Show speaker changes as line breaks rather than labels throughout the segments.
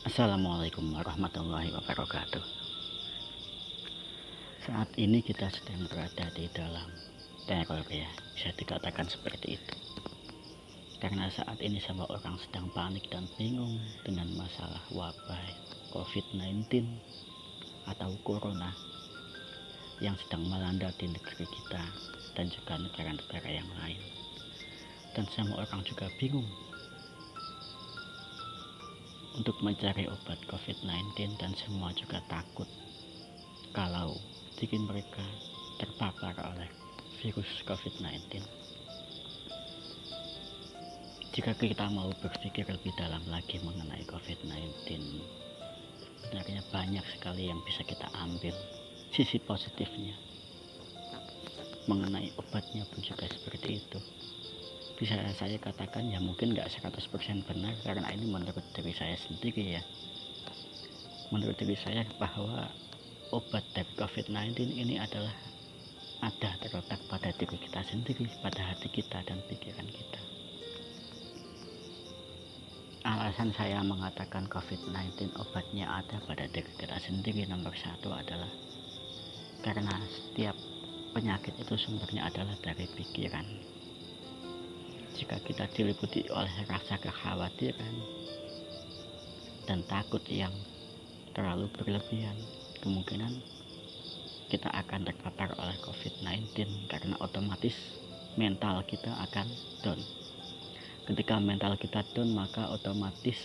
Assalamualaikum warahmatullahi wabarakatuh. Saat ini kita sedang berada di dalam teror, ya, bisa dikatakan seperti itu. Karena saat ini semua orang sedang panik dan bingung dengan masalah wabah COVID-19 atau Corona yang sedang melanda di negeri kita dan juga negara-negara yang lain. Dan semua orang juga bingung untuk mencari obat COVID-19 dan semua juga takut kalau jika mereka terpapar oleh virus COVID-19. Jika kita mau berpikir lebih dalam lagi mengenai COVID-19, sebenarnya banyak sekali yang bisa kita ambil sisi positifnya. Mengenai obatnya pun juga seperti itu. Bisa saya katakan ya mungkin nggak 100% benar, karena ini menurut diri saya sendiri, ya. Menurut diri saya bahwa obat dari COVID-19 ini adalah ada terletak pada diri kita sendiri, pada hati kita dan pikiran kita. Alasan saya mengatakan COVID-19 obatnya ada pada diri kita sendiri, nomor satu adalah karena setiap penyakit itu sumbernya adalah dari pikiran. Jika kita diliputi oleh rasa kekhawatiran dan takut yang terlalu berlebihan, kemungkinan kita akan terpapar oleh COVID-19 karena otomatis mental kita akan down. Ketika mental kita down, maka otomatis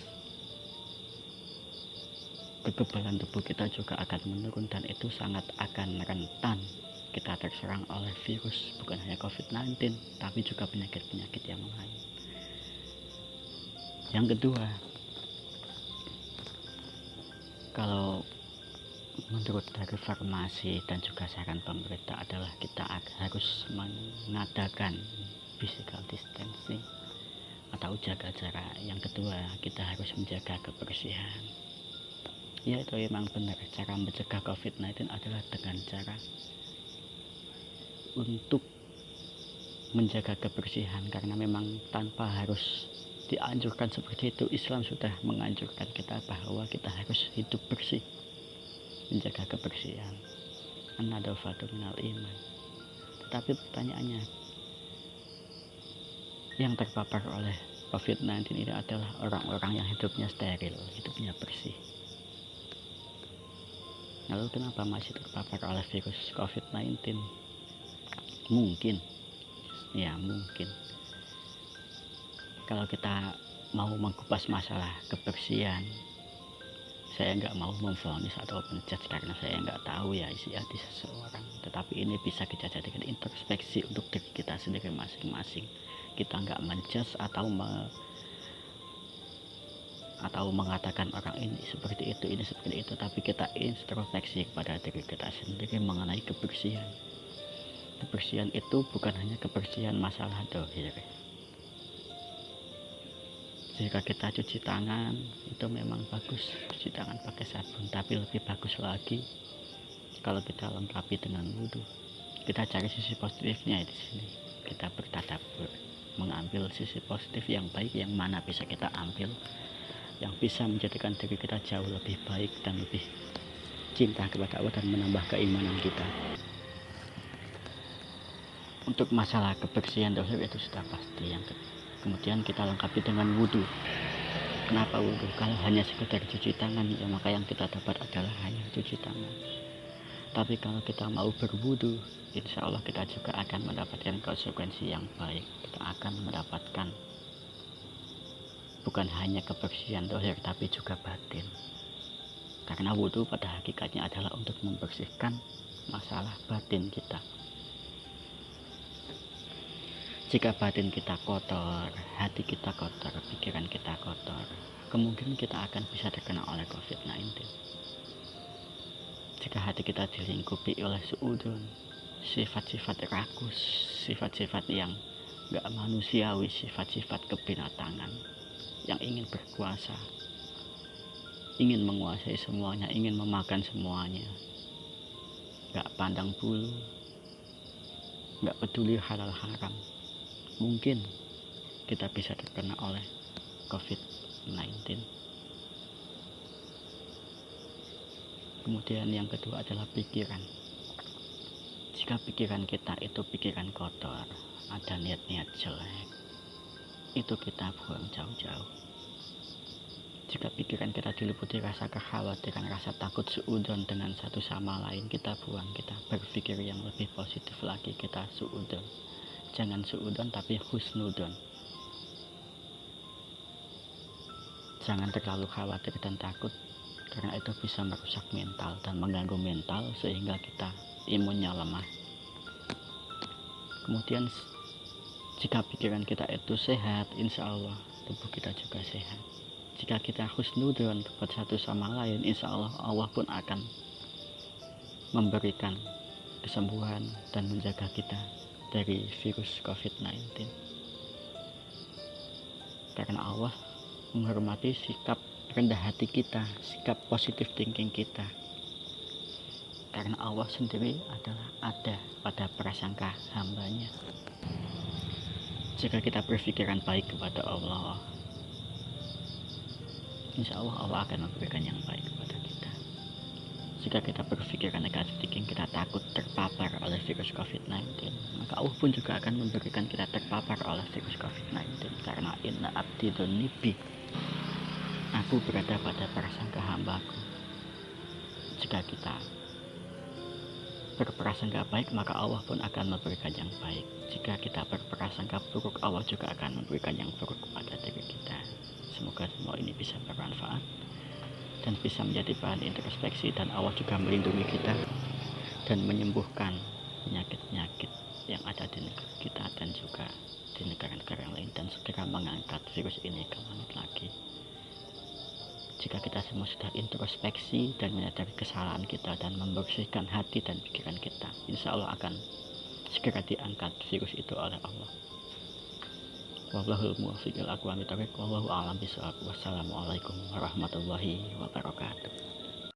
kekebalan tubuh kita juga akan menurun, dan itu sangat akan rentan kita terserang oleh virus, bukan hanya COVID-19 tapi juga penyakit-penyakit yang lain. Yang kedua, kalau menurut dari farmasi dan juga saran pemerintah adalah kita harus mengadakan physical distancing atau jaga jarak. Yang kedua, kita harus menjaga kebersihan. Ya, itu memang benar, cara mencegah COVID-19 adalah dengan cara untuk menjaga kebersihan, karena memang tanpa harus dianjurkan seperti itu, Islam sudah menganjurkan kita bahwa kita harus hidup bersih, menjaga kebersihan. An-nadhafatu minal iman. Tetapi pertanyaannya, yang terpapar oleh COVID-19 ini adalah orang-orang yang hidupnya steril, hidupnya bersih. Lalu kenapa masih terpapar oleh virus COVID-19? Mungkin kalau kita mau mengupas masalah kebersihan, saya nggak mau memvonis atau menjudge karena saya nggak tahu ya isi hati seseorang. Tetapi ini bisa kita jadikan introspeksi untuk diri kita sendiri masing-masing. Kita nggak menjudge atau mengatakan orang ini seperti itu, tapi kita introspeksi kepada diri kita sendiri mengenai kebersihan. Kebersihan itu bukan hanya kebersihan masalah dohir. Jika kita cuci tangan, itu memang bagus, cuci tangan pakai sabun, tapi lebih bagus lagi kalau kita lengkapi dengan wudhu. Kita cari sisi positifnya di sini. Kita bertadabbur, mengambil sisi positif yang baik, yang mana bisa kita ambil, yang bisa menjadikan diri kita jauh lebih baik dan lebih cinta kepada Allah dan menambah keimanan kita. Untuk masalah kebersihan dohir itu sudah pasti. Kemudian kita lengkapi dengan wudhu. Kenapa wudhu? Kalau hanya sekedar cuci tangan, ya maka yang kita dapat adalah hanya cuci tangan. Tapi kalau kita mau berwudhu, insya Allah kita juga akan mendapatkan konsekuensi yang baik. Kita akan mendapatkan bukan hanya kebersihan dohir tapi juga batin. Karena wudhu pada hakikatnya adalah untuk membersihkan masalah batin kita. Jika batin kita kotor, hati kita kotor, pikiran kita kotor, kemungkinan kita akan bisa terkena oleh COVID-19. Jika hati kita dilingkupi oleh suudon, sifat-sifat rakus, sifat-sifat yang gak manusiawi, sifat-sifat kebinatangan, yang ingin berkuasa, ingin menguasai semuanya, ingin memakan semuanya, gak pandang bulu, gak peduli halal haram, mungkin kita bisa terkena oleh COVID-19. Kemudian yang kedua adalah pikiran. Jika pikiran kita itu pikiran kotor, ada niat-niat jelek, itu kita buang jauh-jauh. Jika pikiran kita diliputi rasa kekhawatiran, rasa takut suudon dengan satu sama lain, kita buang, kita berpikir yang lebih positif lagi, kita suudon. Jangan suudon tapi husnudon. Jangan terlalu khawatir dan takut, karena itu bisa merusak mental dan mengganggu mental sehingga kita imunnya lemah. Kemudian jika pikiran kita itu sehat, insya Allah tubuh kita juga sehat. Jika kita husnudon buat satu sama lain, insya Allah Allah pun akan memberikan kesembuhan dan menjaga kita dari virus COVID-19. Karena Allah menghormati sikap rendah hati kita, sikap positive thinking kita. Karena Allah sendiri adalah ada pada prasangka hambanya. Jika kita berpikiran baik kepada Allah, insya Allah Allah akan memberikan yang baik kepada kita. Jika kita berpikiran negatif thinking, kita takut terpapar oleh virus COVID-19, maka Allah pun juga akan memberikan kita terpapar oleh virus COVID-19. Karena inna abdi dzonibi, aku berada pada prasangka hambaku. Jika kita berprasangka baik, maka Allah pun akan memberikan yang baik. Jika kita berprasangka buruk, Allah juga akan memberikan yang buruk kepada diri kita. Semoga semua ini bisa bermanfaat dan bisa menjadi bahan introspeksi, dan Allah juga melindungi kita dan menyembuhkan penyakit-penyakit yang ada di negeri kita dan juga di negara-negara yang lain, dan segera mengangkat virus ini ke langit lagi. Jika kita semua sudah introspeksi dan menyadari kesalahan kita dan membersihkan hati dan pikiran kita, insya Allah akan segera diangkat virus itu oleh Allah. Wallahul muwaffiq ila aqwamit thoriq. Wallahu a'lam bishawab. Wassalamualaikum warahmatullahi wabarakatuh.